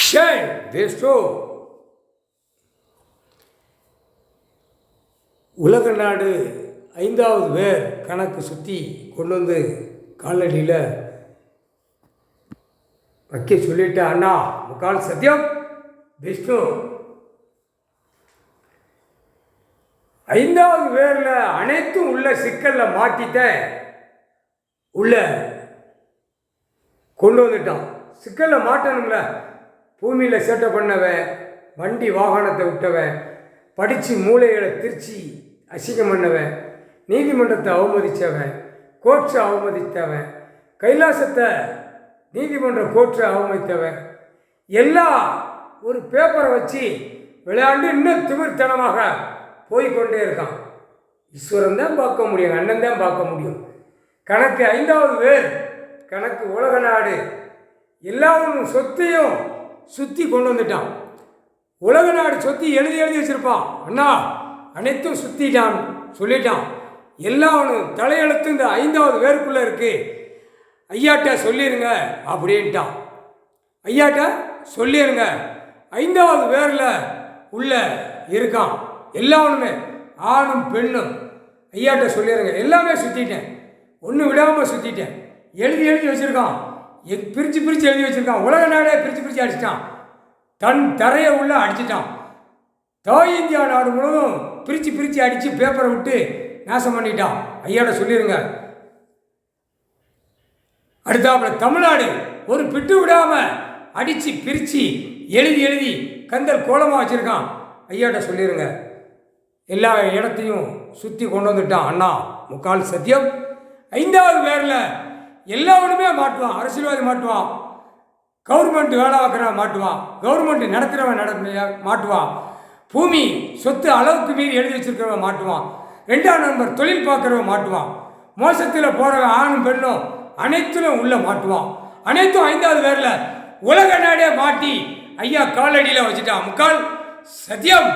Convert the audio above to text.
Shame, வேஸ்டோ. உலக நாடு 5வது பேர் கணக்கு சுற்றி கொண்டு வந்து காலடியில் வைக்க சொல்லிட்டு, அண்ணா முக்கால் சத்தியம் விஷ்ணு 5வது பேரில் அனைத்தும் உள்ள சிக்கலில் மாட்டிட்ட உள்ள கொண்டு வந்துட்டான். சிக்கலில் மாட்டணும்ல. பூமியில் சேட்டை பண்ணவன், வண்டி வாகனத்தை விட்டவன், படித்து மூளைகளை திருச்சி அசிங்கம் பண்ணவன், நீதிமன்றத்தை அவமதித்தவன், கோர்ட்ஸை அவமதித்தவன், கைலாசத்தை நீதிமன்ற கோர்ட்டை அவமதித்தவன், எல்லாம் ஒரு பேப்பரை வச்சு விளையாண்டு இன்னும் திமிர்த்தனமாக போய்கொண்டே இருக்கான். ஈஸ்வரன் தான் பார்க்க முடியும், அண்ணன் தான் பார்க்க முடியும். கணக்கு 5வது பேர் கணக்கு உலக நாடு எல்லாரும் சொத்தையும் சுற்றி கொண்டு வந்துட்டான். உலக நாடு சொத்தி எழுதி வச்சிருப்பான். அண்ணா அனைத்தும் சுற்றிட்டான் சொல்லிட்டான். எல்லாம் தலையெழுத்து இந்த 5வது பேருக்குள்ளே இருக்குது, ஐயாட்ட சொல்லிடுங்க அப்படின்ட்டான். ஐயாட்ட சொல்லிடுங்க, 5வது பேரில் உள்ள இருக்கான். எல்லாருமே ஆணும் பெண்ணும் ஐயாட்ட சொல்லிடுங்க. எல்லாமே சுற்றிட்டேன், ஒன்று விடாமல் சுற்றிட்டேன். எழுதி வச்சுருக்கான், பிரித்து எழுதி வச்சுருக்கான். உலக நாடே பிரித்து அடிச்சிட்டான். தன் தரையை உள்ள அடிச்சிட்டான். தாய் இந்தியா நாடு முழுவதும் பிரித்து அடித்து பேப்பரை விட்டு நாசம் பண்ணிட்டான். ஐயாட்ட சொல்லிடுங்க. அடுத்தாப்புல தமிழ்நாடு ஒரு பிட்டு விடாமல் அடித்து பிரித்து எழுதி கந்தல் கோலமாக வச்சுருக்கான். ஐயாட்ட சொல்லிடுங்க. எல்லா இடத்தையும் சுற்றி கொண்டு வந்துட்டான். அண்ணா முக்கால் சத்தியம். 5வது பேரில் எல்லாருமே மாட்டுவான். அரசியல்வாதி மாட்டுவான், கவர்மெண்ட் வேலை பார்க்குறவன் மாட்டுவான், கவர்மெண்ட் நடத்துகிறவன் மாட்டுவான், பூமி சொத்து அளவுக்கு மீறி எழுதி வச்சிருக்கிறவன் மாட்டுவான், 2ஆம் நம்பர் தொழில் பார்க்குறவன் மாட்டுவான், மோசத்தில் போகிறவன் ஆணும் பெண்ணும் அனைத்திலும் உள்ள மாட்டுவான். அனைத்தும் 5வது பேரில் உலக நாடே மாட்டி ஐயா காலடியில் வச்சுட்டான். முக்கால் சத்தியம்.